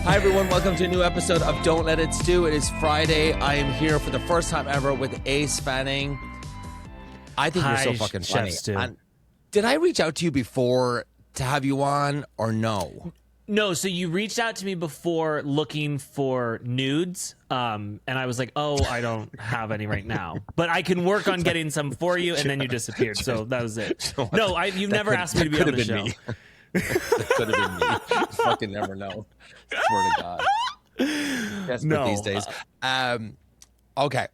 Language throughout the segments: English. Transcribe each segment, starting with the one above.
Hi everyone, welcome to a new episode of Don't Let It Stew. It is Friday. I am here for the first time ever with Ace Fanning. I think you're so fucking funny. And did I reach out to you before to have you on or no? No, so you reached out to me before looking for nudes, and I was like, oh, I don't have any right now. But I can work on getting some for you, and then you disappeared, so that was it. No, you've never asked me to be on the show. That could have been me. You fucking never know. Swear to God. Desperate these days. Okay.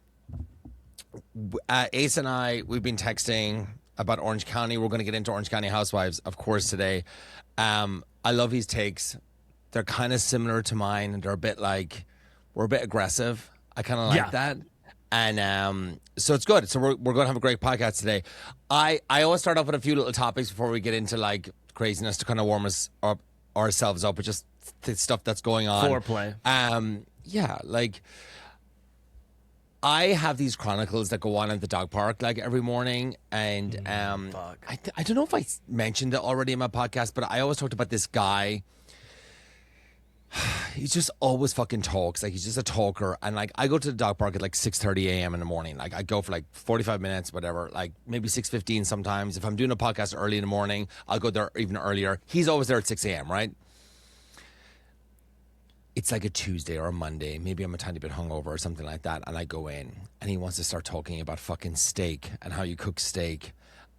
Ace and I, we've been texting about Orange County. We're going to get into Orange County Housewives, of course, today. I love his takes. They're kind of similar to mine. And they're a bit like, we're a bit aggressive. I kind of like that. And so it's good. So we're going to have a great podcast today. I always start off with a few little topics before we get into like craziness to kind of warm us up, ourselves up with just the stuff that's going on. Foreplay. Yeah, like I have these chronicles that go on at the dog park like every morning, and I don't know if I mentioned it already in my podcast, but I always talked about this guy. He just always fucking talks. Like, he's just a talker. And like, I go to the dog park at like 6:30 a.m. in the morning. Like, I go for like 45 minutes, whatever, like maybe 6:15 sometimes. If I'm doing a podcast early in the morning, I'll go there even earlier. He's always there at 6 a.m., right? It's like a Tuesday or a Monday. Maybe I'm a tiny bit hungover or something like that. And I go in and he wants to start talking about fucking steak and how you cook steak.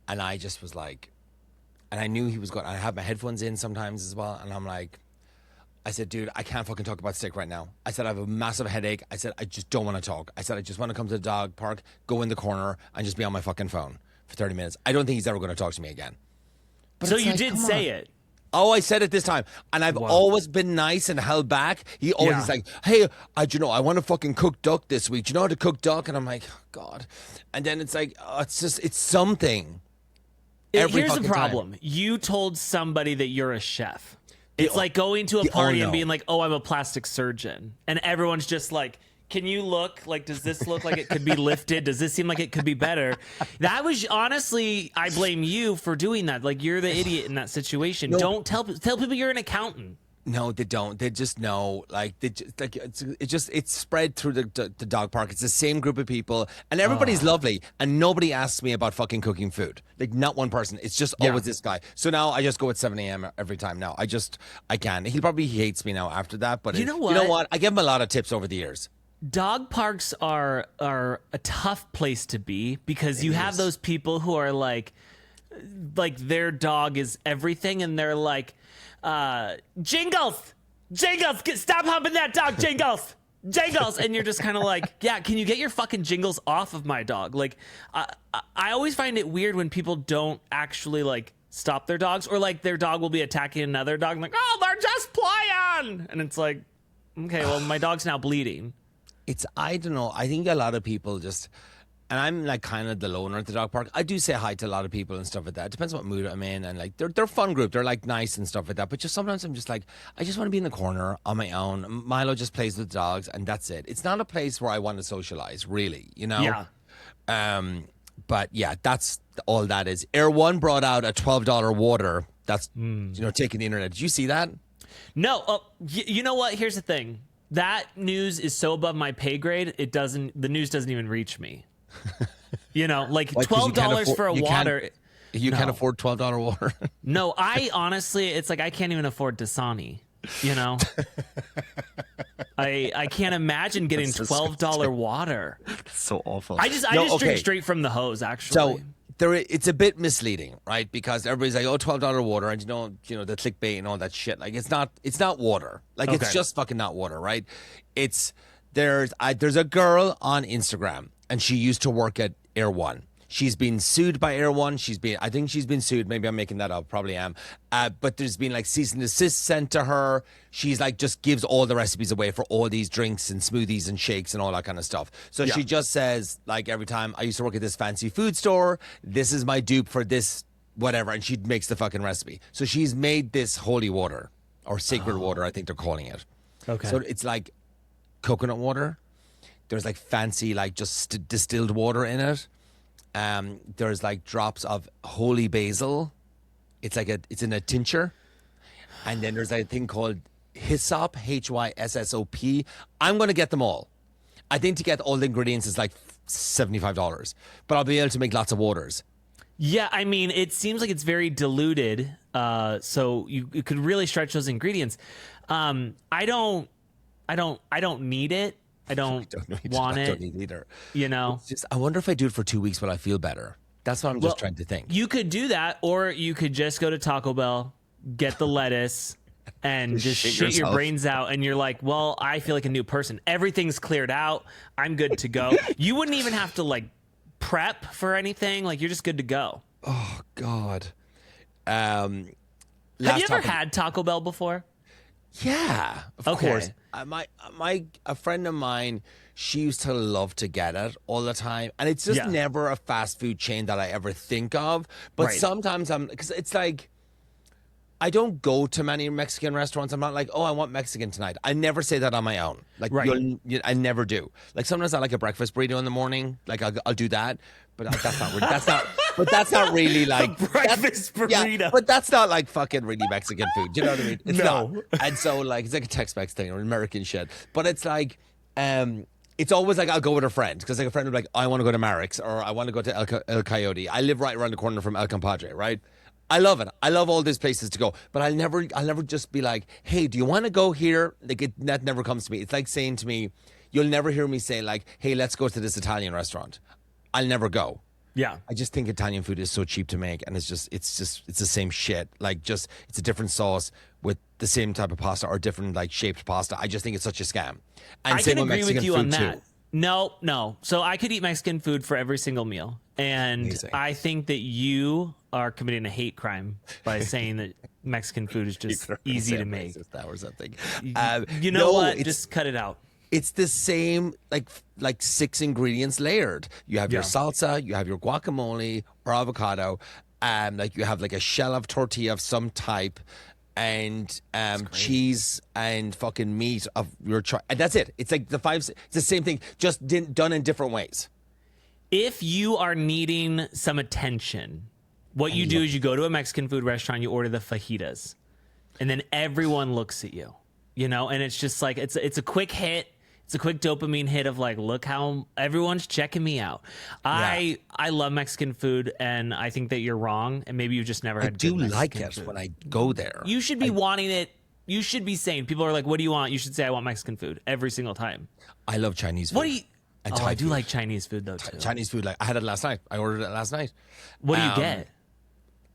And I just was like, and I knew he was going, I have my headphones in sometimes as well. And I'm like, I said, dude, I can't fucking talk about steak right now. I said, I have a massive headache. I said, I just don't want to talk. I said, I just want to come to the dog park, go in the corner, and just be on my fucking phone for 30 minutes. I don't think he's ever going to talk to me again. But so you like, did say it. Oh, I said it this time. And I've always been nice and held back. He always is like, hey, I want to fucking cook duck this week. Do you know how to cook duck? And I'm like, oh, God. And then it's like, it's something. Here's the problem. Time. You told somebody that you're a chef. It's like going to a party and being like, oh, I'm a plastic surgeon. And everyone's just like, can you look? Like, does this look like it could be lifted? Does this seem like it could be better? That was, honestly, I blame you for doing that. Like, you're the idiot in that situation. No. Don't tell people you're an accountant. No, they don't. They just know. Like, it's spread through the dog park. It's the same group of people, and everybody's lovely, and nobody asks me about fucking cooking food. Like, not one person. It's just always this guy. So now I just go at 7 a.m. every time. Now I can. He probably hates me now after that. But you know what? I give him a lot of tips over the years. Dog parks are a tough place to be because you have those people who are like their dog is everything, and they're like, Jingles, stop humping that dog, Jingles. And you're just kind of like, yeah, can you get your fucking Jingles off of my dog? Like, I always find it weird when people don't actually like stop their dogs, or like their dog will be attacking another dog. I'm like, oh, they're just playing. And it's like, okay, well, my dog's now bleeding. I don't know. I think a lot of people just, and I'm like kind of the loner at the dog park. I do say hi to a lot of people and stuff like that. It depends what mood I'm in, and like they're a fun group. They're like nice and stuff like that. But just sometimes I'm just like, I just want to be in the corner on my own. Milo just plays with dogs, and that's it. It's not a place where I want to socialize, really. You know? Yeah. But yeah, that's all that is. Air One brought out a $12 water. That's taking the internet. Did you see that? No. You know what? Here's the thing. That news is so above my pay grade. The news doesn't even reach me. You know, like $12 for a water. You can't afford $12 water. No, I honestly, it's like I can't even afford Dasani. You know, I can't imagine getting $12 water. That's so awful. I just drink straight from the hose. Actually, so it's a bit misleading, right? Because everybody's like, oh, $12 water, and you know the clickbait and all that shit. Like, it's not water. Like, it's just fucking not water, right? There's a girl on Instagram, and she used to work at Air One. She's been sued by Air One. I think she's been sued. Maybe I'm making that up. Probably am. But there's been like cease and desist sent to her. She's like just gives all the recipes away for all these drinks and smoothies and shakes and all that kind of stuff. So she just says, like, every time I used to work at this fancy food store, this is my dupe for this whatever, and she makes the fucking recipe. So she's made this holy water, or sacred water, I think they're calling it. Okay. So it's like coconut water. There's like fancy, like just distilled water in it. There's like drops of holy basil. It's in a tincture. And then there's a thing called Hyssop, HYSSOP. I'm going to get them all. I think to get all the ingredients is like $75, but I'll be able to make lots of waters. Yeah, I mean, it seems like it's very diluted, so you could really stretch those ingredients. I don't need it. I don't want it. I don't need it either. You know, I wonder if I do it for 2 weeks, will I feel better? That's what I'm just trying to think. You could do that, or you could just go to Taco Bell, get the lettuce, and just shit your brains out, and you're like, well, I feel like a new person. Everything's cleared out. I'm good to go. You wouldn't even have to like prep for anything. Like, you're just good to go. Oh God. Have you ever had Taco Bell before? Yeah, of course. A friend of mine, she used to love to get it all the time, and it's just never a fast food chain that I ever think of. But sometimes because it's like, I don't go to many Mexican restaurants. I'm not like, oh, I want Mexican tonight. I never say that on my own. Like, I never do. Like, sometimes I like a breakfast burrito in the morning. Like, I'll do that. But that's not really like a breakfast burrito. Yeah, but that's not like fucking really Mexican food. Do you know what I mean? It's no. not. And so like, it's like a Tex-Mex thing or American shit. But it's like, it's always like I'll go with a friend, because like a friend will be like, I want to go to Marix, or I want to go to El Coyote. I live right around the corner from El Compadre, right? I love it. I love all these places to go, but I'll never just be like, hey, do you want to go here? Like, that never comes to me. It's like saying to me, you'll never hear me say like, hey, let's go to this Italian restaurant. I'll never go. Yeah. I just think Italian food is so cheap to make, and it's the same shit. Like, just, it's a different sauce with the same type of pasta or different like shaped pasta. I just think it's such a scam. And I can agree with you on that. Too. No. So I could eat Mexican food for every single meal. And amazing. I think that you are committing a hate crime by saying that Mexican food is just easy to make. Or something. You know what? Just cut it out. It's the same, like 6 ingredients layered. You have your salsa, you have your guacamole or avocado, like you have like a shell of tortilla of some type, and cheese and fucking meat of your choice. And that's it. It's like it's the same thing, just done in different ways. If you are needing some attention, what you do is you go to a Mexican food restaurant, you order the fajitas, and then everyone looks at you, you know, and it's just like, it's a quick hit. It's a quick dopamine hit of like, look how everyone's checking me out. I love Mexican food, and I think that you're wrong, and maybe you just never had good Mexican like it food. When I go there. You should be wanting it. You should be saying, people are like, what do you want? You should say, I want Mexican food every single time. I love Chinese food. What do you... I do like Chinese food though too. Chinese food, like I had it last night. I ordered it last night. What do you get?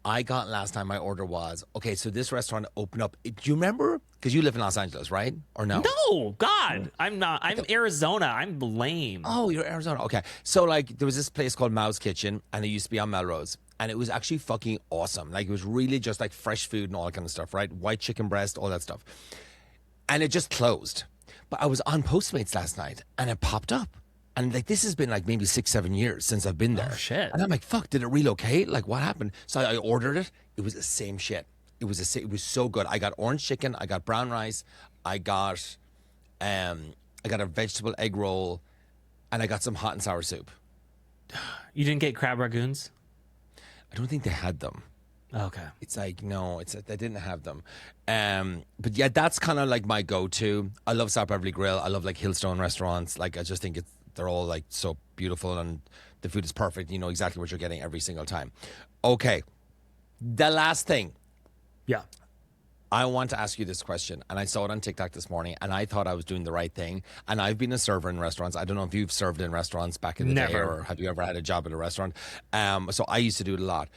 I got last time my order was, okay, so this restaurant opened up. Do you remember? Because you live in Los Angeles, right? Or no? No, God, I'm not. I'm Arizona. I'm lame. Oh, you're Arizona. Okay. So like there was this place called Mao's Kitchen, and it used to be on Melrose. And it was actually fucking awesome. Like, it was really just like fresh food and all that kind of stuff, right? White chicken breast, all that stuff. And it just closed. But I was on Postmates last night, and it popped up. And like, this has been like maybe 6-7 years since I've been there. Oh, shit. And I'm like, fuck, did it relocate? Like, what happened? So I ordered it. It was the same shit. It was so good. I got orange chicken. I got brown rice. I got a vegetable egg roll, and I got some hot and sour soup. You didn't get crab ragoons? I don't think they had them. Okay. It's like, no, they didn't have them. But yeah, that's kind of like my go-to. I love South Beverly Grill. I love like Hillstone restaurants. Like, I just think they're all like so beautiful, and the food is perfect. You know exactly what you're getting every single time. Okay. The last thing. Yeah. I want to ask you this question, and I saw it on TikTok this morning, and I thought I was doing the right thing. And I've been a server in restaurants. I don't know if you've served in restaurants back in the day, or have you ever had a job at a restaurant? So I used to do it a lot.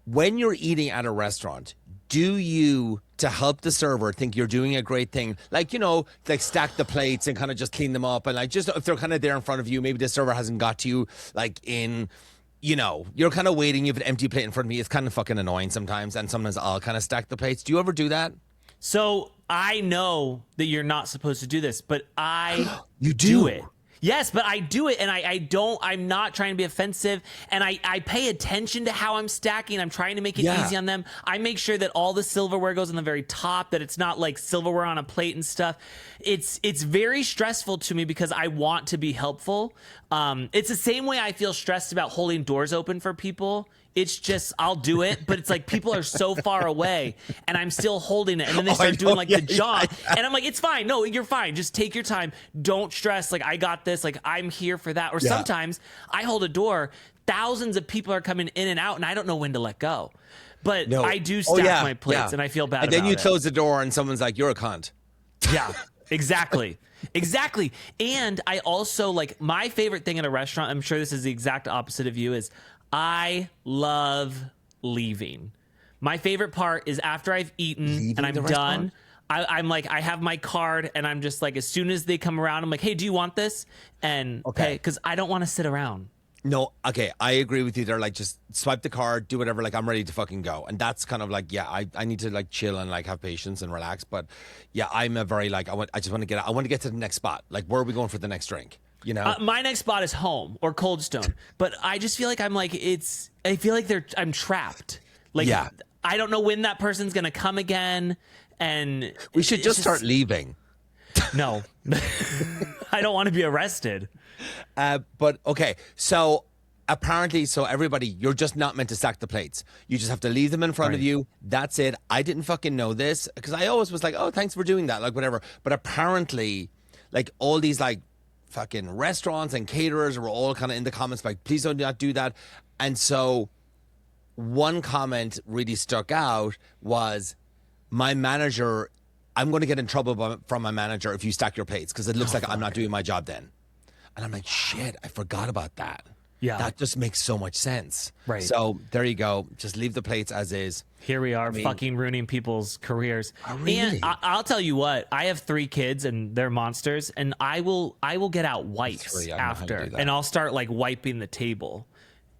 When you're eating at a restaurant, do you, to help the server, think you're doing a great thing? Like, you know, like stack the plates and kind of just clean them up, and like, just if they're kind of there in front of you, maybe the server hasn't got to you, like in... You know, you're kind of waiting. You have an empty plate in front of me. It's kind of fucking annoying sometimes. And sometimes I'll kind of stack the plates. Do you ever do that? So I know that you're not supposed to do this, but I you do it. Yes, but I do it, and I'm not trying to be offensive, and I pay attention to how I'm stacking. I'm trying to make it easy on them. I make sure that all the silverware goes on the very top, that it's not like silverware on a plate and stuff. It's very stressful to me because I want to be helpful. It's the same way I feel stressed about holding doors open for people It's just, I'll do it, but it's like people are so far away and I'm still holding it. And then they start doing like the jaw. And I'm like, it's fine. No, you're fine. Just take your time. Don't stress. Like, I got this. Like, I'm here for that. Or sometimes I hold a door. Thousands of people are coming in and out and I don't know when to let go. But I do stack my plates and I feel bad about it. And then you close the door and someone's like, you're a cunt. Yeah, exactly. Exactly. And I also, like, my favorite thing at a restaurant, I'm sure this is the exact opposite of you, is I love leaving. My favorite part is after I've eaten and I'm done, I'm like, I have my card and I'm just like, as soon as they come around, I'm like, hey, do you want this? And because I don't want to sit around. No, okay, I agree with you. They're like, just swipe the card, do whatever. Like, I'm ready to fucking go, and that's kind of like, I need to like chill and like have patience and relax. But yeah, I'm a very like, I just want to get, I want to get to the next spot. Like, where are we going for the next drink? You know, my next spot is home or Cold Stone, but I just feel like I feel like I'm trapped. Like, I don't know when that person's gonna come again, and we should just start leaving. No, I don't want to be arrested. But okay, so apparently, everybody, you're just not meant to stack the plates. You just have to leave them in front of you. That's it. I didn't fucking know this because I always was like, oh, thanks for doing that, like whatever. But apparently, like all these like fucking restaurants and caterers were all kind of in the comments like, please do not do that. And so one comment really stuck out was, my manager, I'm going to get in trouble from my manager if you stack your plates because it looks like I'm not doing my job then. And I'm like, shit, I forgot about that. Yeah. That just makes so much sense. Right. So there you go. Just leave the plates as is. Here we are, fucking ruining people's careers. Really? And I'll tell you what, I have 3 kids and they're monsters, and I will get out wipes after, and I'll start like wiping the table.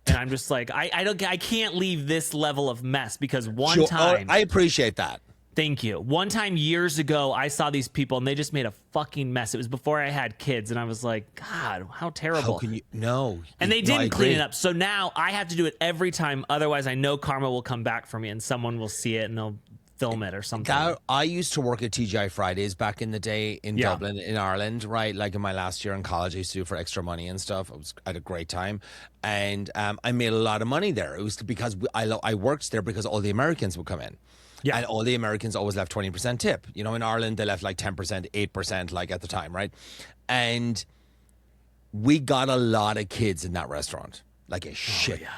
And I'm just like, I can't leave this level of mess because one time. I appreciate that. Thank you. One time years ago, I saw these people and they just made a fucking mess. It was before I had kids, and I was like, God, how terrible. How can you? No. And they didn't clean it up. So now I have to do it every time. Otherwise, I know karma will come back for me and someone will see it and they'll film it or something. I used to work at TGI Fridays back in the day in Dublin, in Ireland, right? Like in my last year in college, I used to do for extra money and stuff. I had a great time. And I made a lot of money there. It was because I worked there because all the Americans would come in. Yeah. And all the Americans always left 20% tip. You know, in Ireland, they left like 10%, 8%, like at the time, right? And we got a lot of kids in that restaurant, like a shit. Yeah.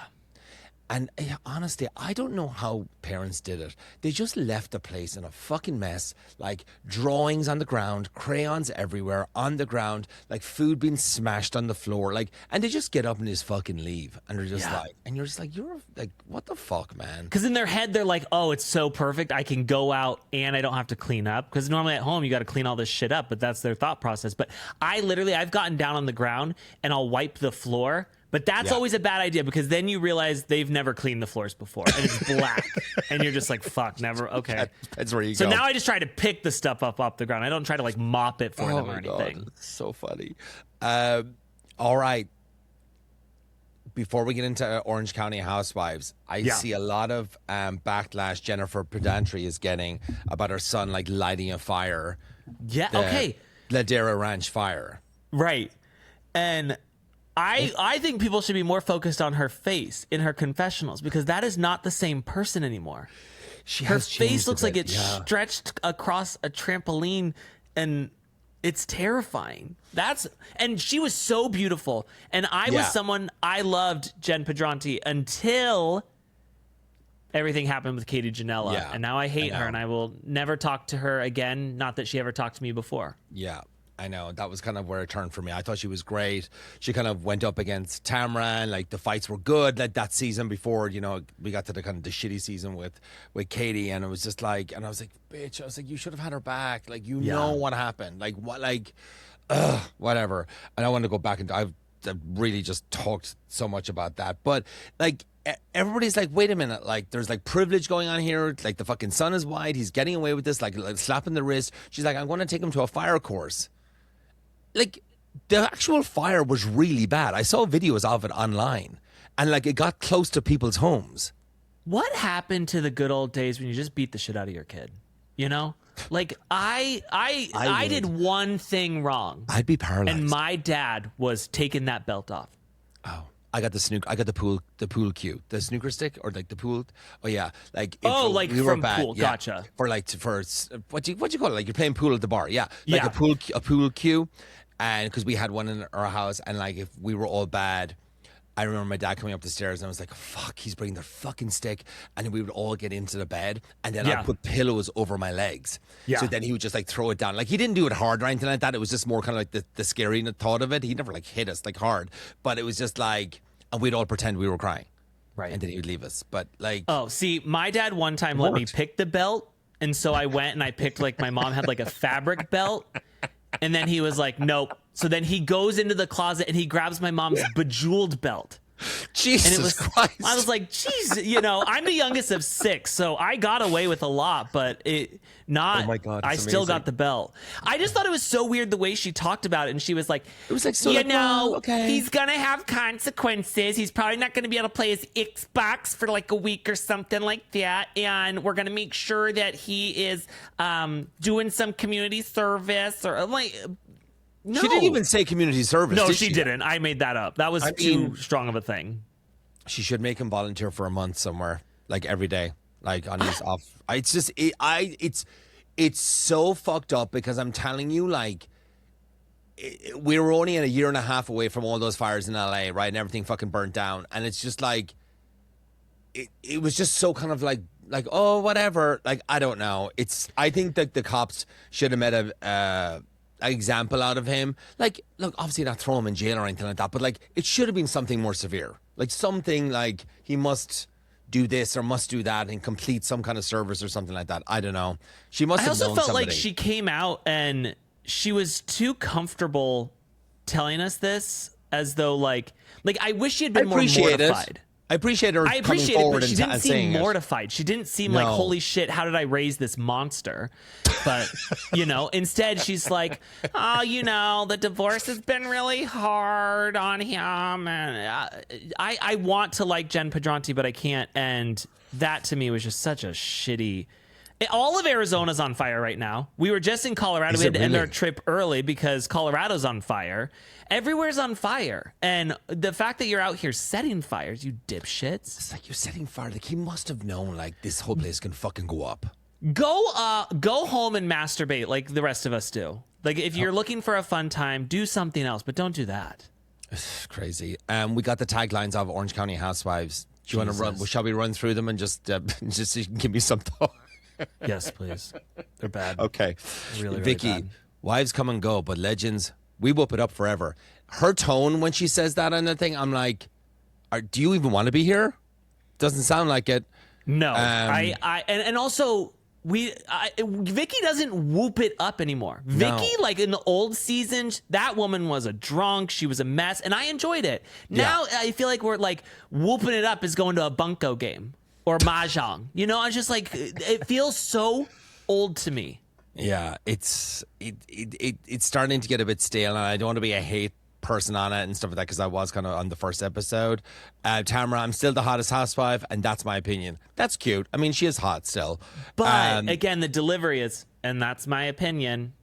And honestly, I don't know how parents did it. They just left the place in a fucking mess, like drawings on the ground, crayons everywhere on the ground, like food being smashed on the floor, like, and they just get up and just fucking leave. And they're just like, and you're just like, you're like, what the fuck, man? Because in their head, they're like, oh, it's so perfect. I can go out and I don't have to clean up. Because normally at home, you got to clean all this shit up, but that's their thought process. But I've gotten down on the ground and I'll wipe the floor. But that's always a bad idea because then you realize they've never cleaned the floors before and it's black and you're just like, fuck, never. Okay. That's where you go. So now I just try to pick the stuff up off the ground. I don't try to like mop it for them or anything. God, it's so funny. All right. Before we get into Orange County Housewives, I see a lot of backlash Jennifer Pedantry is getting about her son like lighting a fire. Yeah. Okay. Ladera Ranch fire. Right. And I think people should be more focused on her face in her confessionals because that is not the same person anymore. Her face looks like it's stretched across a trampoline and it's terrifying. And she was so beautiful. And I was someone, I loved Jen Pedranti until everything happened with Katie Janela. Yeah, and now I hate her and I will never talk to her again. Not that she ever talked to me before. Yeah. I know. That was kind of where it turned for me. I thought she was great. She kind of went up against Tamra, and like the fights were good. Like that season before, you know, we got to the kind of the shitty season with Katie, and it was just like, and I was like, bitch, I was like, you should have had her back. Like, you know what happened. Like, what, like, whatever. And I want to go back and I've really just talked so much about that. But like, everybody's like, wait a minute, like there's like privilege going on here. Like the fucking sun is white. He's getting away with this, like slapping the wrist. She's like, I'm going to take him to a fire course. Like, the actual fire was really bad. I saw videos of it online, and like it got close to people's homes. What happened to the good old days when you just beat the shit out of your kid? You know, like I did one thing wrong. I'd be paralyzed, and my dad was taking that belt off. Oh, I got the pool cue, the snooker stick, or like the pool. Oh yeah, like like we from were bad, pool. yeah, Gotcha. For what do you call it? Like you're playing pool at the bar, yeah, like Yeah. a pool cue, and because we had one in our house, and like if we were all bad. I remember my dad coming up the stairs and I was like, fuck, he's bringing the fucking stick. And then we would all get into the bed and then Yeah. I'd put pillows over my legs. Yeah. So then he would just like throw it down. Like he didn't do it hard or anything like that. It was just more kind of like the scary thought of it. He never like hit us like hard. But it was just like, and we'd all pretend we were crying. Right. And then he would leave us. But like. Oh, see, my dad one time let me worked. pick the belt. And so I went and I picked like my mom had like a fabric belt. And then he was like, nope. So then he goes into the closet and he grabs my mom's bejeweled belt. Jesus And it was, Christ. I was like, geez, I'm the youngest of 6, so I got away with a lot, but Oh my God, I it's still amazing. got the belt. I just thought it was so weird the way she talked about it, and she was like, It was like, so like, oh, okay. he's gonna have consequences. He's probably not gonna be able to play his Xbox for like a week or something like that, and we're gonna make sure that he is doing some community service or like. No. She didn't even say community service. No, did she didn't. I made that up. That was too strong of a thing. She should make him volunteer for a month somewhere, like every day, like on his off. It's just, it's so fucked up because I'm telling you, like, we were only a year and a half away from all those fires in LA, right? And everything fucking burnt down. And it's just like, it was just so kind of like, oh, whatever. Like, I don't know. I think that the cops should have made an example out of him. Like, look, obviously not throw him in jail or anything like that, but like, it should have been something more severe. Like something like he must do this or must do that and complete some kind of service or something like that. I don't know. She must have known I also felt somebody. like she came out and she was too comfortable telling us this as though like I wish she had been more mortified. I appreciate her I coming appreciate it, forward but she and didn't seem saying it. mortified. She didn't seem like, No. holy shit, how did I raise this monster? But, instead she's like, oh, the divorce has been really hard on him. And I want to like Jen Pedranti, but I can't. And that to me was just such a shitty... All of Arizona's on fire right now. We were just in Colorado. Is We had it to end really? our trip early because Colorado's on fire. Everywhere's on fire. And the fact that you're out here setting fires, you dipshits. It's like you're setting fire. Like he must have known like this whole place can fucking go up. Go home and masturbate like the rest of us do. Like if you're looking for a fun time, do something else, but don't do that. It's crazy. We got the taglines of Orange County Housewives. Do you want to run? Shall we run through them and just so you can give me some thought? Yes, please. They're bad. Okay. Really Vicky, bad. wives come and go, but legends, we whoop it up forever. Her tone when she says that on the thing, I'm like, do you even want to be here? Doesn't sound like it. No. And also Vicky doesn't whoop it up anymore. Vicky, like in the old seasons, that woman was a drunk. She was a mess, and I enjoyed it. Now I feel like we're like whooping it up is going to a bunko game or mahjong. I'm just like, it feels so old to me. Yeah, it's starting to get a bit stale, and I don't want to be a hate person on it and stuff like that because I was kind of on the first episode. Tamara, I'm still the hottest housewife, and that's my opinion. That's cute. I mean, she is hot still. But again, the delivery is, and that's my opinion.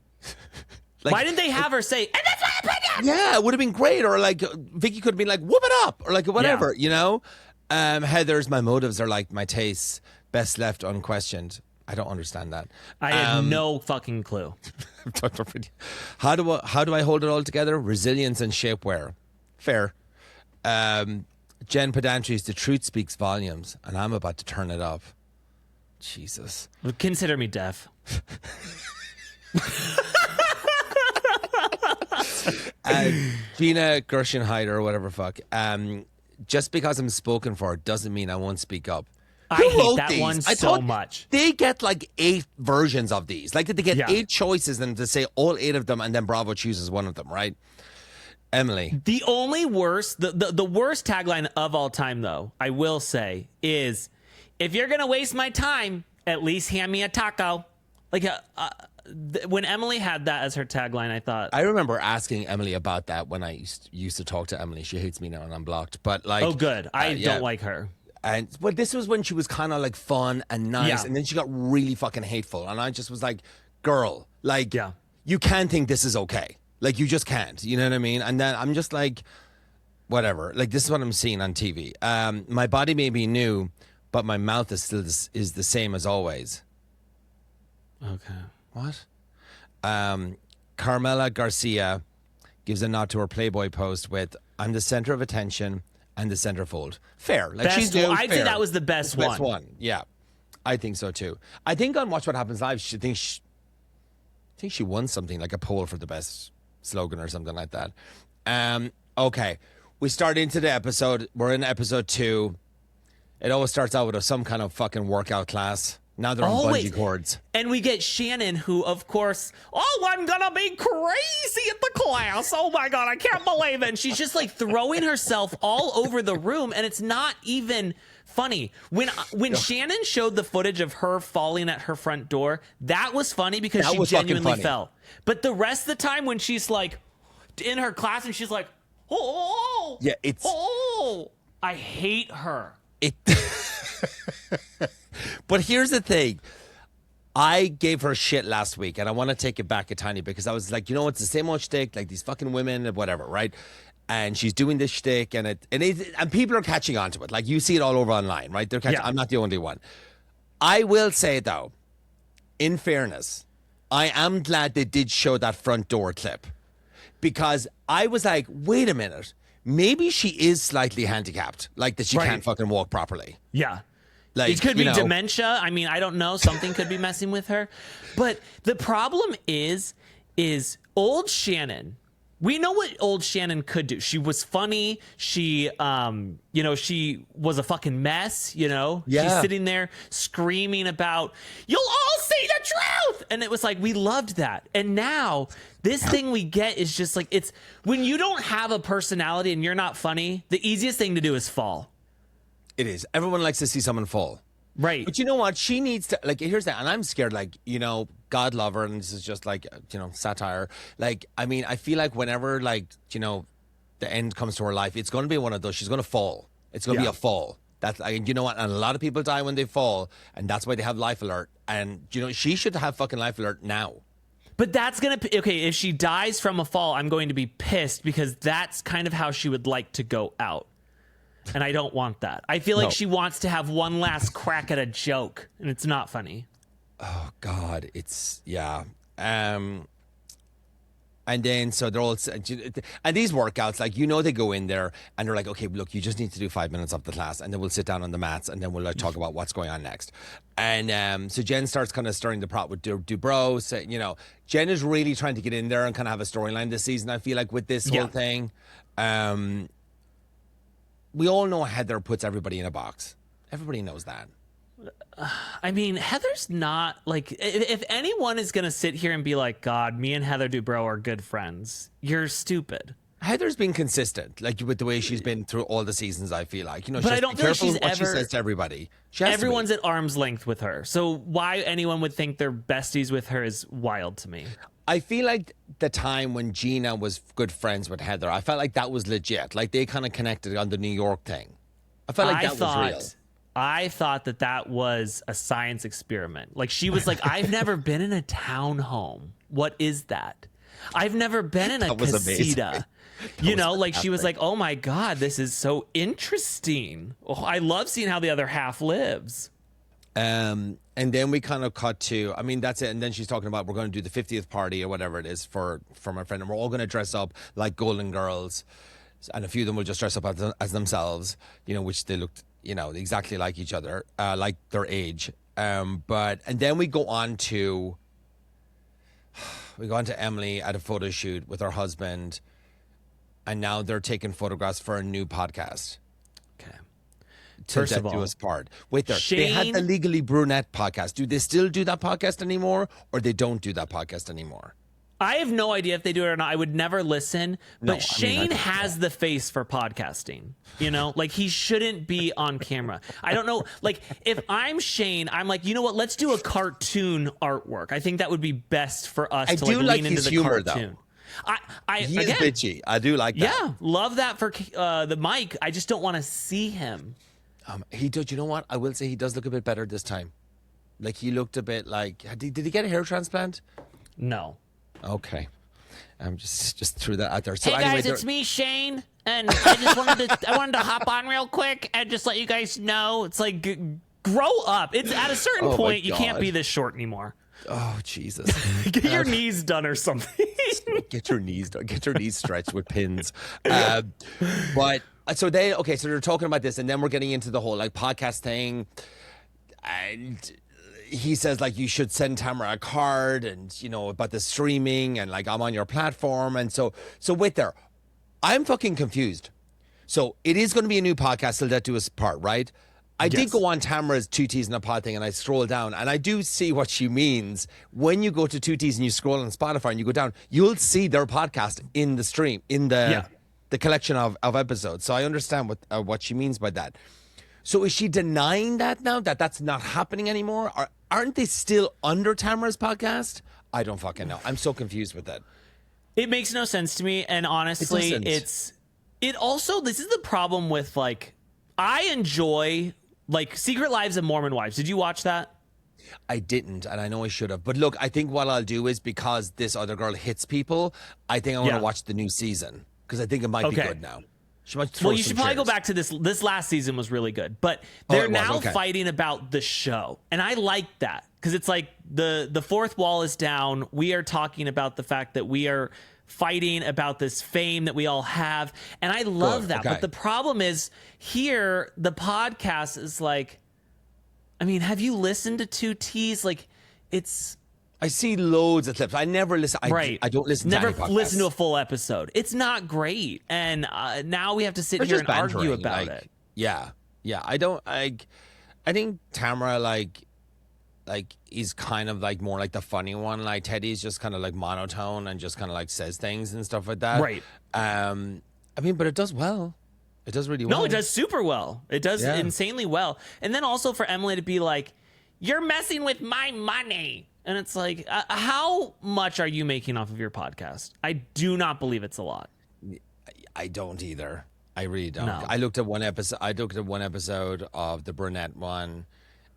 Why didn't they have her say, and that's my opinion? Yeah, it would have been great. Or like Vicky could have been like, whoop it up, or like whatever, Heather's, my motives are like my tastes, best left unquestioned. I don't understand that. I have no fucking clue. How do I hold it all together? Resilience and shapewear. Fair. Jen Pedantry's The Truth Speaks Volumes, and I'm about to turn it up. Jesus. Consider me deaf. Gina Gershenheider or whatever fuck. Just because I'm spoken for doesn't mean I won't speak up. I Who hate wrote that these? one I so thought much. They get like 8 versions of these. Like they get Yeah. 8 choices and to say all 8 of them and then Bravo chooses one of them, right? Emily. The only worst, the worst tagline of all time, though, I will say, is if you're going to waste my time, at least hand me a taco. Like when Emily had that as her tagline, I thought... I remember asking Emily about that when I used to talk to Emily. She hates me now and I'm blocked. But like... Oh, good. I don't like her. And but this was when she was kind of like fun and nice, Yeah. and then she got really fucking hateful, and I just was like, "Girl, like, Yeah. you can't think this is okay. Like, you just can't. You know what I mean?" And then I'm just like, whatever. Like, this is what I'm seeing on TV. My body may be new, but my mouth is still is the same as always. Okay. What? Carmela Garcia gives a nod to her Playboy post with, "I'm the center of attention and the centerfold." Fair. Like, Best she's one. new, I'd say fair. that was the best Best one. one. Yeah. I think so too. I think on Watch What Happens Live, I think she won something, like a poll for the best slogan or something like that. Okay. We start into the episode. We're in episode 2. It always starts out with some kind of fucking workout class. Now they're on bungee cords. And we get Shannon, who, of course, I'm gonna be crazy at the class. Oh my God, I can't believe it. And she's just like throwing herself all over the room, and it's not even funny. When Shannon showed the footage of her falling at her front door, that was funny because she genuinely fell. But the rest of the time when she's like in her class and she's like, I hate her. But here's the thing. I gave her shit last week, and I want to take it back a tiny bit because I was like, it's the same old shtick, like these fucking women and whatever, right? And she's doing this shtick, and people are catching on to it. Like, you see it all over online, right? They're catching. Yeah. I'm not the only one. I will say, though, in fairness, I am glad they did show that front door clip, because I was like, wait a minute, maybe she is slightly handicapped, like that she can't fucking walk properly. Yeah. Like, it could be dementia. I mean, I don't know. Something could be messing with her. But the problem is old Shannon. We know what old Shannon could do. She was funny. She, she was a fucking mess, Yeah. She's sitting there screaming about, "You'll all see the truth." And it was like, we loved that. And now this thing we get is just like, it's when you don't have a personality and you're not funny, the easiest thing to do is fall. It is. Everyone likes to see someone fall. Right. But you know what? She needs to, like, here's that. And I'm scared, like, God love her. And this is just like, satire. Like, I mean, I feel like whenever, like, the end comes to her life, it's going to be one of those. She's going to fall. It's going to be a fall. That's, and you know what? And a lot of people die when they fall. And that's why they have life alert. And, she should have fucking life alert now. But that's going to, if she dies from a fall, I'm going to be pissed because that's kind of how she would like to go out. And I don't want that. I feel like she wants to have one last crack at a joke, and it's not funny. Oh, God. It's, yeah. And then, so they're all, and these workouts, like, they go in there, and they're like, okay, look, you just need to do 5 minutes of the class, and then we'll sit down on the mats, and then we'll talk about what's going on next. And so Jen starts kind of stirring the pot with Dubrow. So, Jen is really trying to get in there and kind of have a storyline this season, I feel like, with this whole thing. We all know Heather puts everybody in a box. Everybody knows that. I mean, Heather's not, like, if anyone is going to sit here and be like, God, me and Heather Dubrow are good friends, you're stupid. Heather's been consistent, like, with the way she's been through all the seasons, I feel like. But I don't feel like she's what she says to everybody. Everyone's at arm's length with her. So why anyone would think they're besties with her is wild to me. I feel like the time when Gina was good friends with Heather, I felt like that was legit. Like, they kind of connected on the New York thing. I felt like that was real. I thought that was a science experiment. Like, she was like, I've never been in a townhome. What is that? I've never been in a casita. She was like, oh my God, this is so interesting. Oh, I love seeing how the other half lives. And then we kind of cut to, I mean, that's it. And then she's talking about, we're going to do the 50th party or whatever it is for my friend. And we're all going to dress up like Golden Girls. And a few of them will just dress up as themselves, which they looked, exactly like each other, like their age. And then we go on to Emily at a photo shoot with her husband. And now they're taking photographs for a new podcast. Okay. First of all, do us part. Wait there. They had the Legally Brunette podcast. Do they still do that podcast anymore, or they don't do that podcast anymore? I have no idea if they do it or not. I would never listen. But Shane has the face for podcasting. Like, he shouldn't be on camera. I don't know. Like, if I'm Shane, I'm like, you know what? Let's do a cartoon artwork. I think that would be best for us to lean into the humor, cartoon. He is bitchy. I do like that. Yeah, love that for the mic. I just don't want to see him. He does. You know what? I will say he does look a bit better this time. Like, he looked a bit like. Did he get a hair transplant? No. Okay. I'm just threw that out there. So hey anyway, guys, it's me, Shane, and I wanted to hop on real quick and just let you guys know it's like grow up. It's at a certain point you can't be this short anymore. Oh Jesus! Get your knees done or something. Get your knees done. Get your knees stretched with pins. But so they're talking about this, and then we're getting into the whole like podcast thing, and he says like you should send Tamara a card, and you know about the streaming, and like I'm on your platform, and so wait there, I'm fucking confused. So it is going to be a new podcast. Till that do us part, right? I did go on Tamara's 2Ts and a pod thing, and I scroll down, and I do see what she means. When you go to 2Ts and you scroll on Spotify and you go down, you'll see their podcast in the stream, in the collection of episodes. So I understand what she means by that. So is she denying that now, that that's not happening anymore? Aren't they still under Tamara's podcast? I don't fucking know. I'm so confused with that. It makes no sense to me, and honestly, this is the problem with like, I enjoy like Secret Lives of Mormon Wives. Did you watch that? I didn't, and I know I should have. But look, I think what I'll do is, because this other girl hits people, I think I'm going to watch the new season, because I think it might be good now. She might throw you should probably go back to this. This last season was really good, but they're now fighting about the show, and I like that, because it's like the fourth wall is down. We are talking about the fact that we are fighting about this fame that we all have, and I love that. But the problem is here, the podcast is like, I mean, have you listened to 2Ts? Like, it's, I see loads of clips. I never listen. I don't listen to any podcasts. Listen to a full episode. It's not great, and now we have to sit here and argue about it. Yeah. I think Tamara like he's kind of like more like the funny one. Like Teddy's just kind of like monotone and just kind of like says things and stuff like that. Right. I mean, but it does well. It does really well. No, it does super well. It does insanely well. And then also for Emily to be like, "You're messing with my money," and it's like, how much are you making off of your podcast? I do not believe it's a lot. I don't either. I really don't. No. I looked at one episode of the brunette one,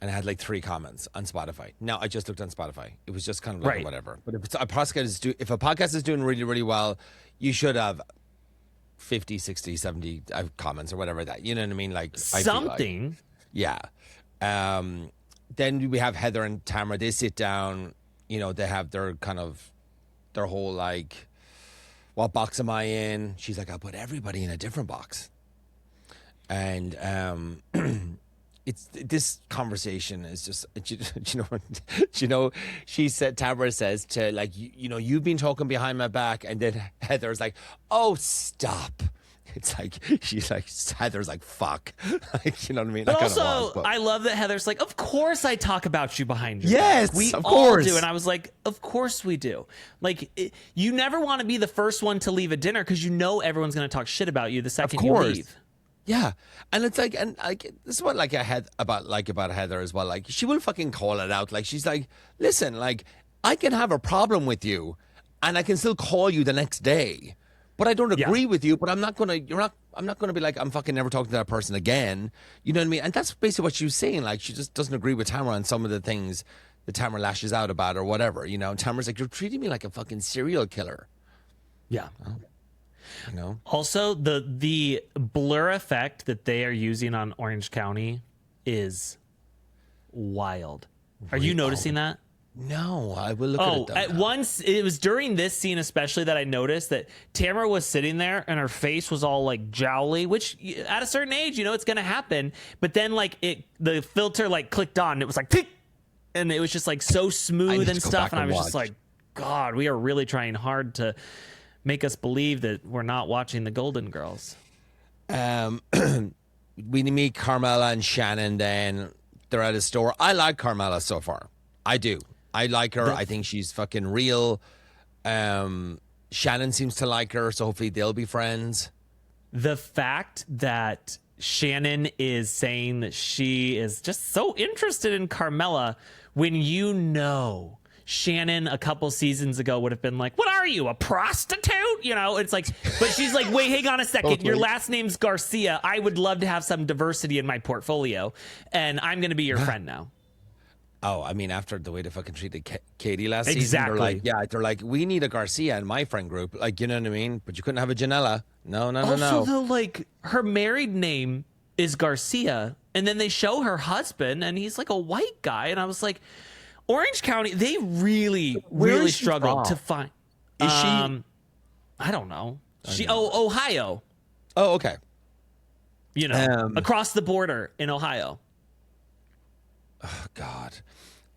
and I had like 3 comments on Spotify. Now I just looked on Spotify. It was just kind of like whatever. But if a podcast is doing really, really well, you should have 50, 60, 70 comments or whatever that. You know what I mean? Like something. Yeah. Then we have Heather and Tamara. They sit down. You know, they have their whole like, what box am I in? She's like, I'll put everybody in a different box. And it's this conversation is just, Tamara says to like, you've been talking behind my back, and then Heather's like, oh, stop. It's like, she's like, Heather's like, fuck. Like, you know what I mean? But also, I love that Heather's like, of course I talk about you behind your back. We of all course do. And I was like, of course we do. Like, you never want to be the first one to leave a dinner, because you know everyone's going to talk shit about you the second you leave. Yeah, and it's like, and like, this is what like I had about Heather as well. Like, she will fucking call it out. Like, she's like, listen, like, I can have a problem with you, and I can still call you the next day, but I don't agree with you. But I'm not gonna be like, I'm fucking never talking to that person again. You know what I mean? And that's basically what she was saying. Like, she just doesn't agree with Tamara on some of the things that Tamara lashes out about or whatever. You know, and Tamara's like, you're treating me like a fucking serial killer. Yeah. You know. Also, the blur effect that they are using on Orange County is wild. Are you noticing that? No, I will look at it. At once, it was during this scene especially that I noticed that Tamara was sitting there and her face was all like jowly, which at a certain age, it's going to happen. But then like the filter like clicked on, and it was like, tick, and it was just like so smooth and stuff. And I was just like, God, we are really trying hard to make us believe that we're not watching the Golden Girls. We meet Carmela and Shannon. Then they're at a store. I like Carmela so far. I do. I like her. I think she's fucking real. Shannon seems to like her, so hopefully they'll be friends. The fact that Shannon is saying that she is just so interested in Carmela, when Shannon a couple seasons ago would have been like, what are you, a prostitute? It's like, but she's like, wait, hang on a second. Your last name's Garcia. I would love to have some diversity in my portfolio, and I'm going to be your friend now. Oh, I mean, after the way they fucking treated Katie last season, Exactly. they're like, we need a Garcia in my friend group. Like, you know what I mean? But you couldn't have a Janela. No, no, no, Also, no. though, like her married name is Garcia, and then they show her husband, and he's like a white guy, and I was like, Orange County, they really, Where really is she struggled from? to find. Is she? I don't know. Ohio. Oh, okay. You know, across the border in Ohio. God,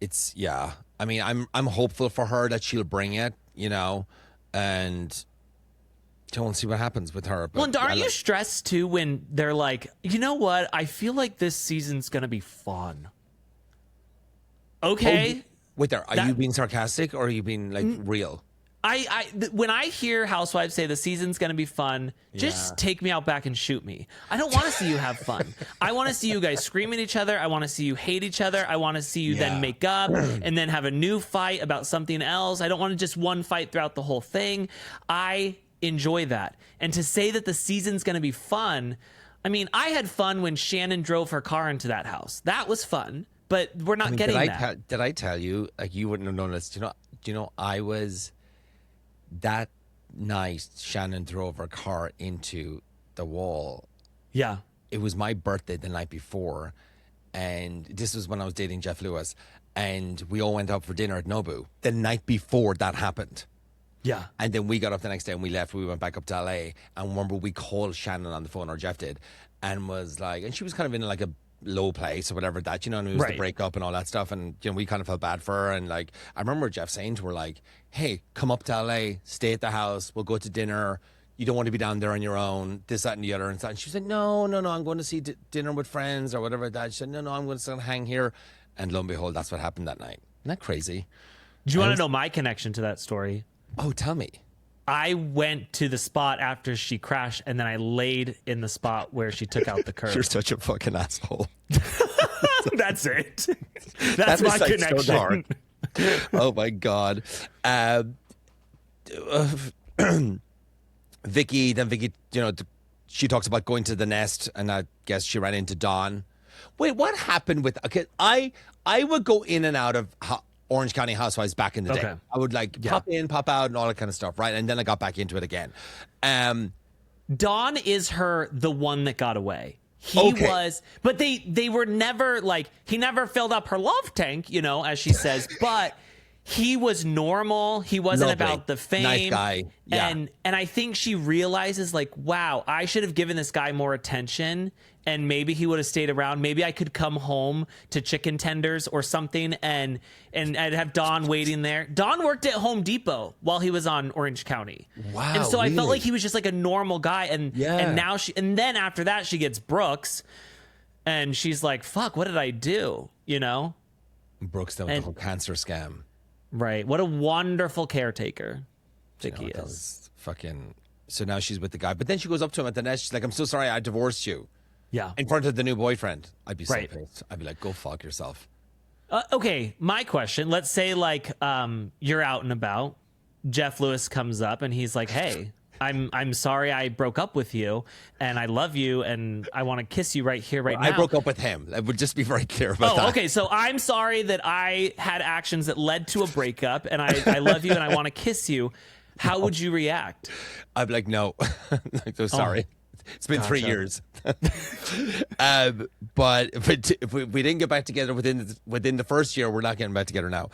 it's yeah. I mean, I'm hopeful for her that she'll bring it, you know, and we'll see what happens with her. But Well, and aren't you stressed too when they're like, you know what? I feel like this season's gonna be fun. Okay. Wait there. Are you being sarcastic or are you being like real? When I hear Housewives say the season's gonna be fun, just take me out back and shoot me. I don't want to see you have fun. I want to see you guys scream at each other. I want to see you hate each other. I want to see you then make up and then have a new fight about something else. I don't want to just one fight throughout the whole thing. I enjoy that. And to say that the season's gonna be fun, I mean, I had fun when Shannon drove her car into that house. That was fun. But we're not getting that. Did I tell you? Like you wouldn't have known this. Do you know? I was that night. Shannon drove her car into the wall. Yeah. It was my birthday the night before, and this was when I was dating Jeff Lewis, and we all went out for dinner at Nobu the night before that happened. Yeah. And then we got up the next day and we left. We went back up to LA, and remember we called Shannon on the phone, or Jeff did, and was like, and she was kind of in like a low place or whatever that, you know, and it was the breakup and all that stuff, and you know, we kind of felt bad for her. And like, I remember Jeff saying to her like, hey, come up to LA, stay at the house, we'll go to dinner, you don't want to be down there on your own, this, that, and the other. And she said, no, I'm going to see dinner with friends or whatever that. She said, no, I'm going to hang here. And lo and behold, that's what happened that night. Isn't that crazy? Do you want to know my connection to that story? Oh, tell me. I went to the spot after she crashed, and then I laid in the spot where she took out the curb. You're such a fucking asshole. That's it. That's my connection. So dark. Oh my God. Vicky, you know, she talks about going to the nest, and I guess she ran into Dawn. Wait, what happened with? Okay, I would go in and out of Orange County Housewives back in the day. I would like pop in, pop out, and all that kind of stuff, right? And then I got back into it again. Dawn is the one that got away. He was, but they were never like, he never filled up her love tank, you know, as she says, but he was normal. He wasn't about the fame. Nice guy. Yeah. And I think she realizes like, wow, I should have given this guy more attention, and maybe he would have stayed around. Maybe I could come home to chicken tenders or something, and I'd have Dawn waiting there. Dawn worked at Home Depot while he was on Orange County. Wow. And so I felt like he was just like a normal guy. And now and then after that she gets Brooks, and she's like, fuck, what did I do? You know? Brooks done with the whole cancer scam. Right. What a wonderful caretaker Vicky is. Fucking. So now she's with the guy, but then she goes up to him at the nest. She's like, I'm so sorry I divorced you. Yeah. In front of the new boyfriend. I'd be so pissed. I'd be like, go fuck yourself. Okay, my question. Let's say like you're out and about. Jeff Lewis comes up and he's like, hey, I'm sorry I broke up with you, and I love you, and I want to kiss you right here, now. I broke up with him. I would just be very clear about that. Okay. So I'm sorry that I had actions that led to a breakup, and I love you and I want to kiss you. How would you react? I'd be like, no. Like, so sorry. It's been 3 years. But if we didn't get back together within the first year, we're not getting back together now.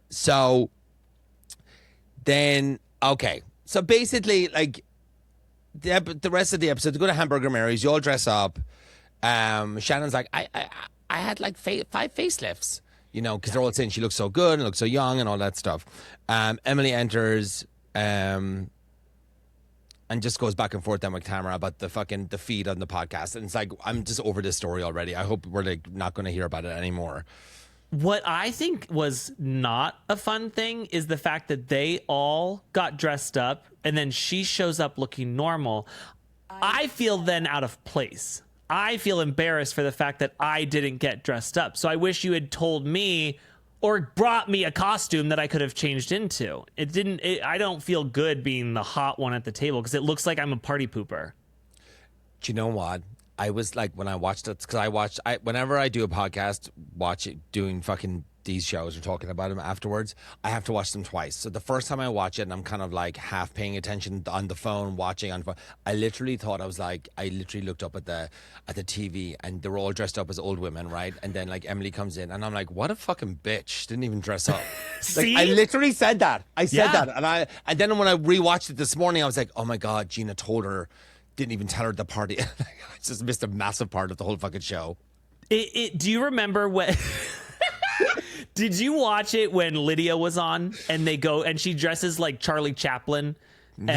So then, okay. So basically, like, the rest of the episode, they go to Hamburger Mary's, you all dress up. Shannon's like, I had like 5 facelifts, you know, because they're all saying she looks so good and looks so young and all that stuff. Emily enters, and just goes back and forth then with Tamara about the feed on the podcast. And it's like, I'm just over this story already. I hope we're like not going to hear about it anymore. What I think was not a fun thing is the fact that they all got dressed up and then she shows up looking normal. I feel then out of place. I feel embarrassed for the fact that I didn't get dressed up. So I wish you had told me or brought me a costume that I could have changed into. I don't feel good being the hot one at the table because it looks like I'm a party pooper. Do you know what? I was like, when I watched it, because whenever I do a podcast, doing fucking these shows or talking about them afterwards, I have to watch them twice. So the first time I watch it, and I'm kind of like half paying attention on the phone, watching on phone, I literally looked up at the TV, and they were all dressed up as old women, right? And then like Emily comes in, and I'm like, what a fucking bitch! Didn't even dress up. See? Like, I literally said that. I said that, and then when I rewatched it this morning, I was like, oh my god, Gina told her. Didn't even tell her the party. I just missed a massive part of the whole fucking show. Do you remember when? Did you watch it when Lydia was on and they go and she dresses like Charlie Chaplin? No,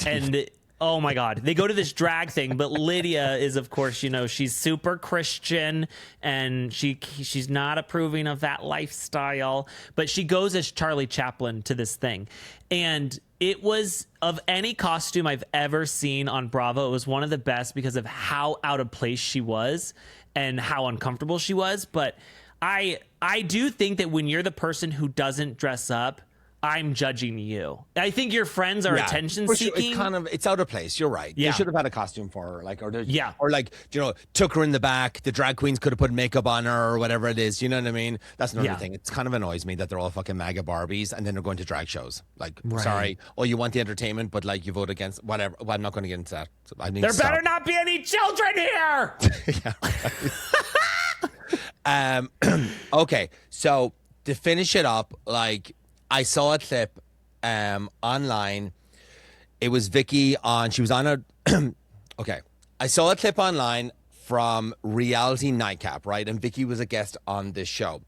and oh my God, they go to this drag thing, but Lydia is, of course, she's super Christian and she's not approving of that lifestyle, but she goes as Charlie Chaplin to this thing. And it was, of any costume I've ever seen on Bravo, it was one of the best because of how out of place she was and how uncomfortable she was. But I do think that when you're the person who doesn't dress up, I'm judging you. I think your friends are attention seeking. Sure. It's out of place. You're right. Yeah. They should have had a costume for her, or took her in the back. The drag queens could have put makeup on her or whatever it is. You know what I mean? That's another thing. It kind of annoys me that they're all fucking MAGA Barbies and then they're going to drag shows. Like, sorry, you want the entertainment, but like you vote against whatever. Well, I'm not going to get into that. So there better not be any children here. Yeah. Okay, so to finish it up, like, I saw a clip online. It was Vicky she was on a okay. I saw a clip online from Reality Nightcap, right? And Vicky was a guest on this show.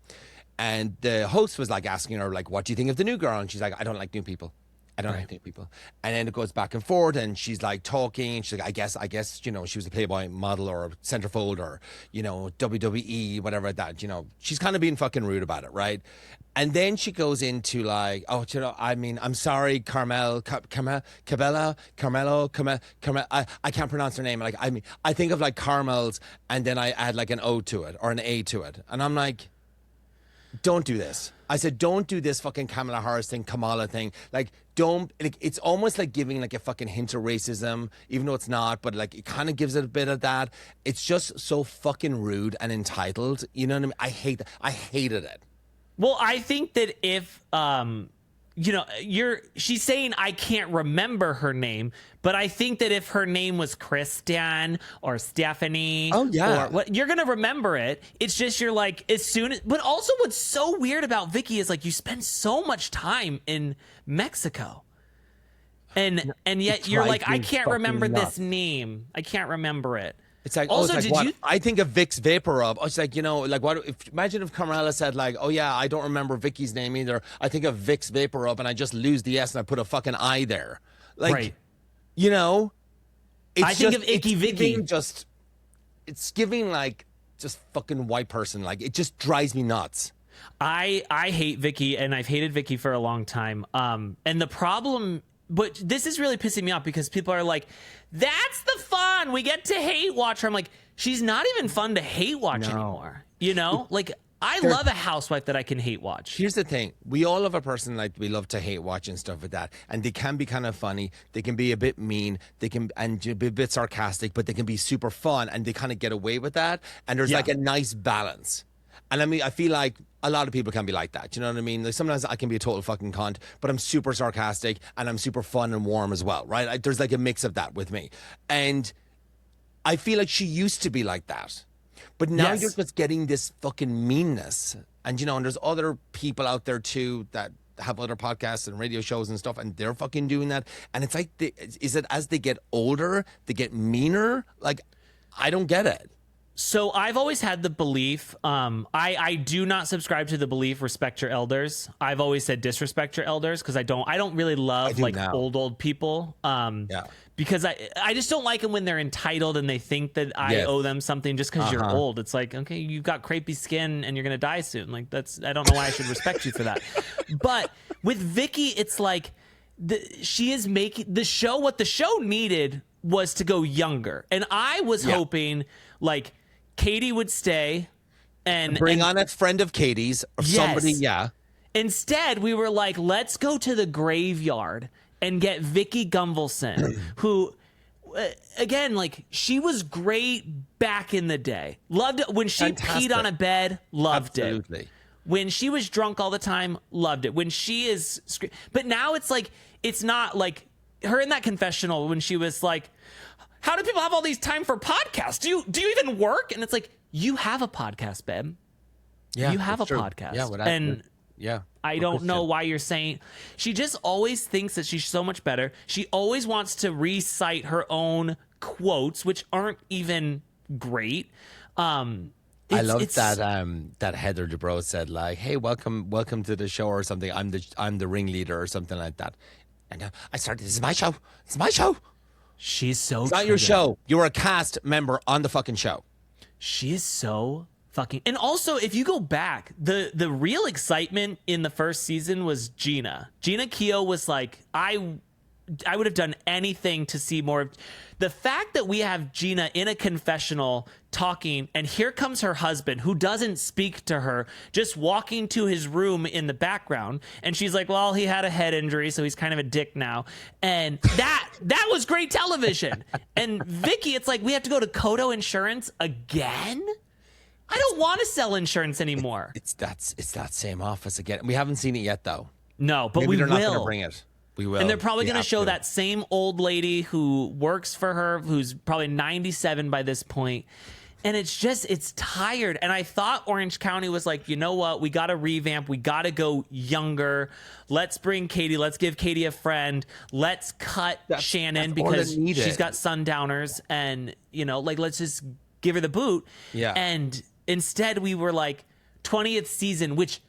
And the host was like asking her, like, what do you think of the new girl? And she's like, I don't like new people. I don't like new people. And then it goes back and forth, and she's like talking. She's like, I guess, she was a Playboy model or a centerfold or, WWE, whatever that, she's kind of being fucking rude about it, right? And then she goes into like, I'm sorry, Carmelo, I can't pronounce her name. Like, I think of like caramels, and then I add like an O to it or an A to it. And I'm like, don't do this. I said, don't do this fucking Kamala Harris thing, Kamala thing. Like, it's almost like giving like a fucking hint of racism, even though it's not, but like it kind of gives it a bit of that. It's just so fucking rude and entitled. You know what I mean? I hate that. I hated it. Well, I think that if, she's saying I can't remember her name, but I think that if her name was Christian or Stephanie, you're going to remember it. It's just, you're like, but also what's so weird about Vicky is like, you spend so much time in Mexico. And yet you're like, I can't remember this name. I can't remember it. It's like, also, I think of Vic's Vapor Rub. It's like, imagine if Carmela said like, oh yeah, I don't remember Vicky's name either. I think of Vic's Vapor Rub and I just lose the S and I put a fucking I there. Like, I think of Icky Vicky. It's giving like just fucking white person. Like, it just drives me nuts. I hate Vicky, and I've hated Vicky for a long time. And the problem, but this is really pissing me off because people are like, that's the fun. We get to hate watch her. I'm like, she's not even fun to hate watch anymore. Like, I love a housewife that I can hate watch. Here's the thing. We all have a person like we love to hate watch and stuff like that. And they can be kind of funny. They can be a bit mean. They can be a bit sarcastic, but they can be super fun and they kind of get away with that. And there's like a nice balance. And I mean, I feel like a lot of people can be like that. You know what I mean? Like, sometimes I can be a total fucking cunt, but I'm super sarcastic and I'm super fun and warm as well, right? There's like a mix of that with me. And I feel like she used to be like that. But now you're just getting this fucking meanness. And, and there's other people out there too that have other podcasts and radio shows and stuff, and they're fucking doing that. And it's like, is it as they get older, they get meaner? Like, I don't get it. So I've always had the belief, I do not subscribe to the belief, respect your elders. I've always said disrespect your elders because I don't really love like old people. Because I just don't like them when they're entitled and they think that I owe them something just because you're old. It's like, okay, you've got crepey skin and you're going to die soon. Like, I don't know why I should respect you for that. But with Vicky, it's like she is making the show. What the show needed was to go younger. And I was hoping like Katie would stay and bring on a friend of Katie's or somebody. Yeah. Instead, we were like, let's go to the graveyard and get Vicky Gunvalson, who again, like, she was great back in the day. Loved it when she peed on a bed. Loved it. When she was drunk all the time, loved it. When she is, but now it's like, it's not like her in that confessional when she was like, how do people have all these time for podcasts? Do you even work? And it's like, you have a podcast, babe. Yeah, you have a podcast. Yeah, I don't know why you're saying. She just always thinks that she's so much better. She always wants to recite her own quotes, which aren't even great. I love that Heather Dubrow said, like, "Hey, welcome to the show," or something. I'm the ringleader or something like that. And I started. This is my show. It's my show. She's so. It's not your show. You're a cast member on the fucking show. She is so fucking. And also, if you go back, the real excitement in the first season was Gina. Gina Keogh was like, I would have done anything to see more. The fact that we have Gina in a confessional talking, and here comes her husband who doesn't speak to her, just walking to his room in the background, and she's like, well, he had a head injury, so he's kind of a dick now. And that was great television. And Vicky, it's like, we have to go to Kodo Insurance again? I don't want to sell insurance anymore. It's that same office again. We haven't seen it yet, though. No, but maybe they're not going to bring it. We will. And they're probably going to show that same old lady who works for her, who's probably 97 by this point. And it's tired. And I thought Orange County was like, you know what? We got to revamp. We got to go younger. Let's bring Katie. Let's give Katie a friend. Let's cut Shannon because she's got sundowners. And, like, let's just give her the boot. Yeah. And instead we were like 20th season, which...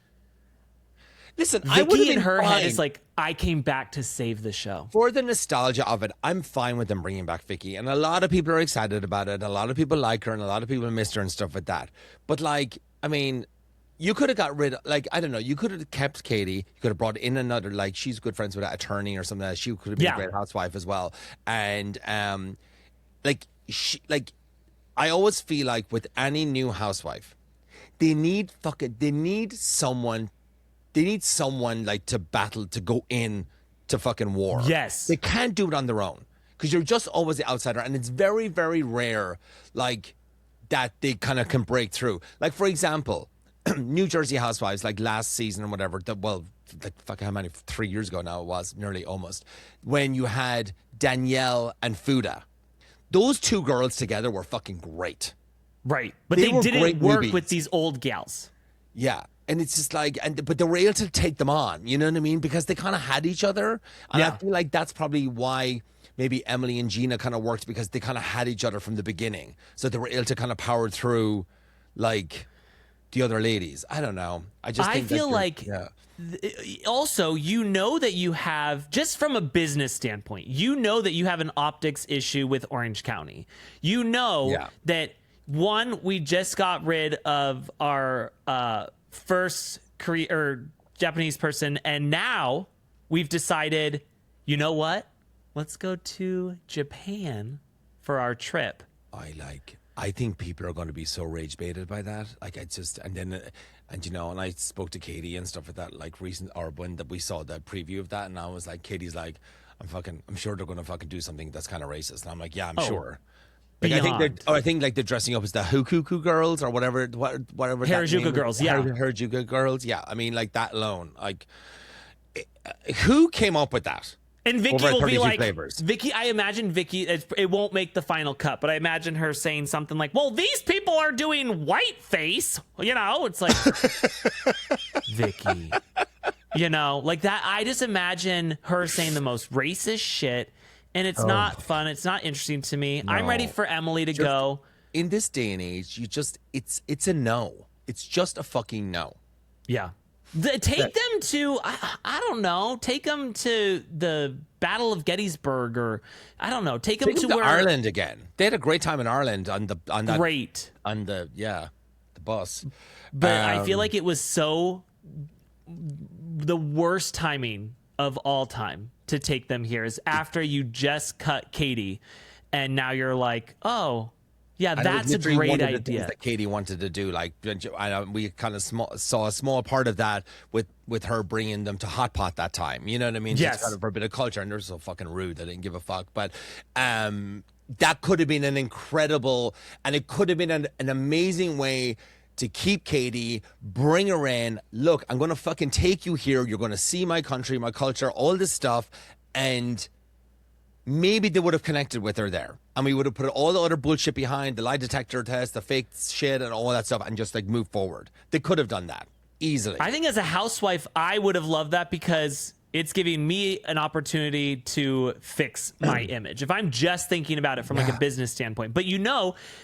Listen, Vicky in her head is like, I came back to save the show. For the nostalgia of it, I'm fine with them bringing back Vicky. And a lot of people are excited about it. A lot of people like her and a lot of people miss her and stuff like that. But, like, I mean, you could have got rid of, like, I don't know, you could have kept Katie. You could have brought in another, like, she's good friends with an attorney or something like that. She could have been a great housewife as well. And, I always feel like with any new housewife, they need someone like to battle, to go in to fucking war. Yes. They can't do it on their own because you're just always the outsider. And it's very, very rare, like, that they kind of can break through. Like, for example, New Jersey Housewives, like last season or whatever, how many, 3 years ago now it was, nearly almost, when you had Danielle and Fuda. Those two girls together were fucking great. Right. But they didn't work with these old gals. Yeah. And it's just like, but they were able to take them on, you know what I mean? Because they kind of had each other. And I feel like that's probably why maybe Emily and Gina kind of worked, because they kind of had each other from the beginning. So they were able to kind of power through, like, the other ladies. I don't know. I feel like, also, that you have, just from a business standpoint, that you have an optics issue with Orange County. That, one, we just got rid of our, first Korean or Japanese person, and now we've decided, you know what? Let's go to Japan for our trip. I think people are going to be so rage baited by that. Like, and I spoke to Katie and stuff like that, like when we saw the preview of that, and I was like, Katie's like, I'm sure they're going to fucking do something that's kind of racist. And I'm like, yeah, I'm sure. Like, I think like they're dressing up as the Hukuku girls or whatever Harajuku girls, Harajuku girls, yeah. I mean, like, that alone, like, who came up with that? And Vicky will be like, flavors? Vicky, I imagine Vicky, it won't make the final cut, but I imagine her saying something like, well, these people are doing whiteface. It's like, Vicky, like that. I just imagine her saying the most racist shit. And it's not fun. It's not interesting to me. No. I'm ready for Emily to go. In this day and age, it's a no. It's just a fucking no. Yeah. Take them to, I don't know, take them to the Battle of Gettysburg, or I don't know, take them to where Ireland again. They had a great time in Ireland on the bus. But I feel like it was the worst timing of all time to take them here is after you just cut Katie, and now you're like, oh, yeah, that's a great idea. That Katie wanted to do, like, we kind of saw a small part of that with her bringing them to Hot Pot that time. You know what I mean? Yes. Just kind of for a bit of culture, and they're so fucking rude. They didn't give a fuck. But that could have been an incredible, and it could have been an amazing way to keep Katie, bring her in. Look, I'm going to fucking take you here. You're going to see my country, my culture, all this stuff. And maybe they would have connected with her there. And we would have put all the other bullshit behind, the lie detector test, the fake shit and all that stuff, and just like move forward. They could have done that easily. I think as a housewife, I would have loved that because it's giving me an opportunity to fix my image. If I'm just thinking about it from like a business standpoint. But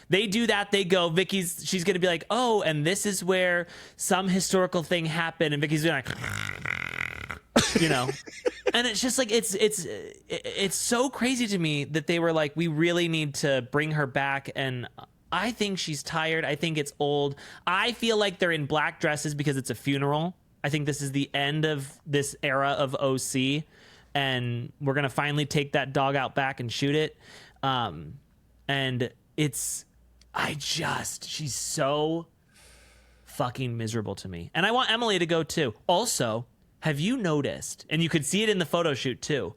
they do that. They go, she's going to be like, oh, and this is where some historical thing happened. And Vicky's doing like, and it's just like, it's so crazy to me that they were like, we really need to bring her back. And I think she's tired. I think it's old. I feel like they're in black dresses because it's a funeral. I think this is the end of this era of OC, and we're going to finally take that dog out back and shoot it. And she's so fucking miserable to me. And I want Emily to go too. Also, have you noticed, and you could see it in the photo shoot too,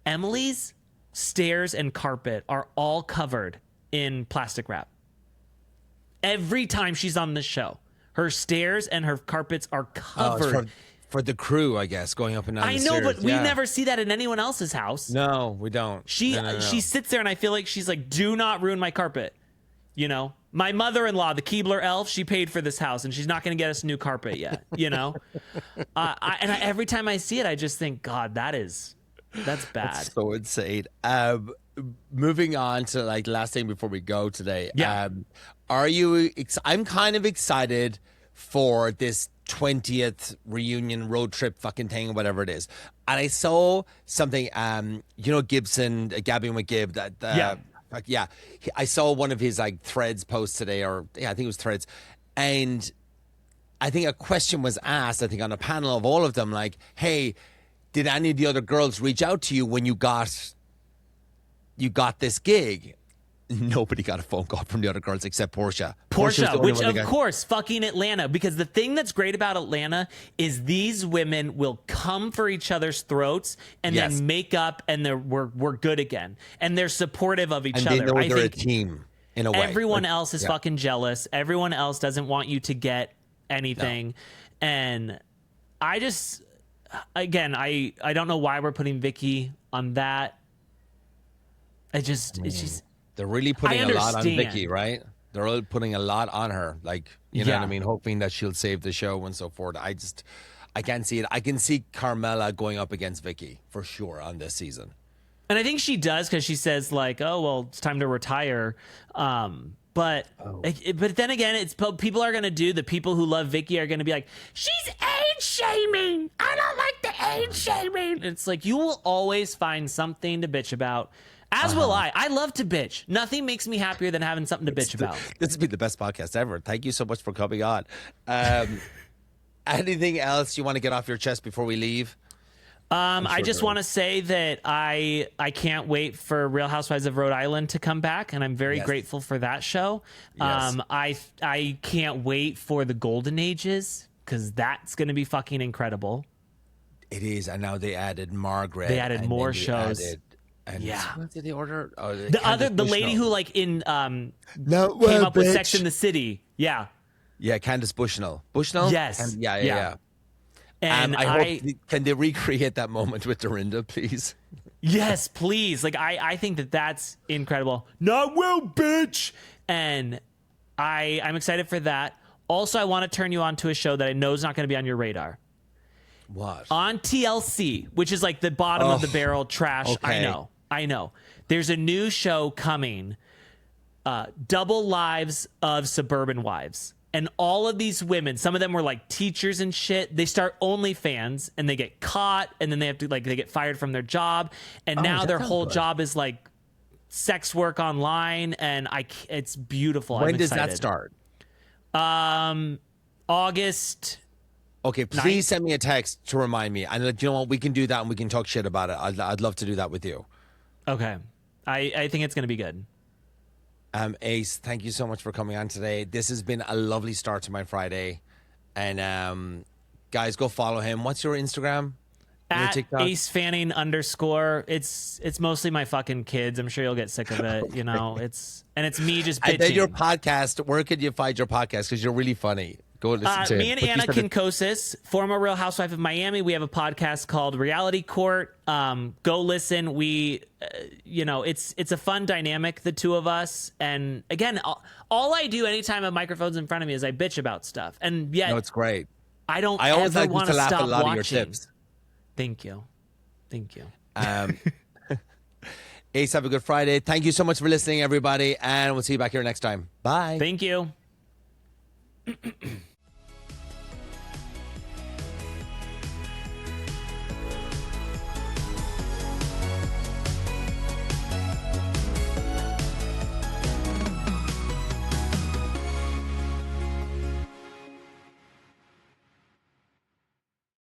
Emily's stairs and carpet are all covered in plastic wrap. Every time she's on this show. Her stairs and her carpets are covered. For the crew, I guess, going up and down the stairs. I know, but we never see that in anyone else's house. No, we don't. She sits there and I feel like she's like, do not ruin my carpet. My mother-in-law, the Keebler elf, she paid for this house and she's not going to get us new carpet yet, every time I see it, I just think, God, that's bad. That's so insane. Moving on to like the last thing before we go today. Yeah. I'm kind of excited for this 20th reunion road trip fucking thing, whatever it is. And I saw something, Gibson, Gabby McGibb, I saw one of his like threads posts today, I think it was threads. And I think a question was asked, I think on a panel of all of them, like, hey, did any of the other girls reach out to you when you got this gig? Nobody got a phone call from the other girls except Portia. Portia, which of course, fucking Atlanta. Because the thing that's great about Atlanta is these women will come for each other's throats and then make up, and we're good again. And they're supportive of each other. They know they're a team in a way. Everyone else is fucking jealous. Everyone else doesn't want you to get anything. No. And I just, again, I don't know why we're putting Vicky on that. They're really putting a lot on Vicky, right? They're really putting a lot on her. Like, you know what I mean? Hoping that she'll save the show and so forth. I can't see it. I can see Carmella going up against Vicky for sure on this season. And I think she does because she says like, oh, well, it's time to retire. But then again, people are going to do, the people who love Vicky are going to be like, she's age shaming. I don't like the age shaming. It's like, you will always find something to bitch about. As will I. I love to bitch. Nothing makes me happier than having something to bitch about. This has been the best podcast ever. Thank you so much for coming on. Anything else you want to get off your chest before we leave? I just want to say that I can't wait for Real Housewives of Rhode Island to come back, and I'm very grateful for that show. Yes. I can't wait for the Golden Ages because that's going to be fucking incredible. It is, and now they added Margaret. They added more shows. What did they order? Oh, the lady who like came up with Sex in the City. Yeah, Candace Bushnell. Bushnell. Yes. Yeah. And I hope can they recreate that moment with Dorinda, please? Yes, please. Like I think that's incredible. Not well, bitch. And I'm excited for that. Also, I want to turn you on to a show that I know is not going to be on your radar. What? On TLC, which is like the bottom of the barrel trash. Okay. I know. There's a new show coming, Double Lives of Suburban Wives. And all of these women, some of them were like teachers and shit. They start OnlyFans and they get caught, and then they have to they get fired from their job. And now their whole job is like sex work online. And it's beautiful. When does that start? August. Okay, please send me a text to remind me. And you know what? We can do that and we can talk shit about it. I'd love to do that with you. Okay. I think it's going to be good. Ace, thank you so much for coming on today. This has been a lovely start to my Friday. And guys, go follow him. What's your Instagram? At TikTok? Ace Fanning _ it's mostly my fucking kids. I'm sure you'll get sick of it. You know, it's me just bitching. And then your podcast. Where can you find your podcast? Because you're really funny. Go listen to me it. and Anna Kinkosis, former Real Housewife of Miami. We have a podcast called Reality Court. Go listen. We, it's a fun dynamic, the two of us. And again, all I do anytime a microphone's in front of me is I bitch about stuff. And yet, no, it's great. I always ever like want to to laugh at stop a lot watching. of your tips. Thank you. Ace, have a good Friday. Thank you so much for listening, everybody. And we'll see you back here next time. Bye. Thank you.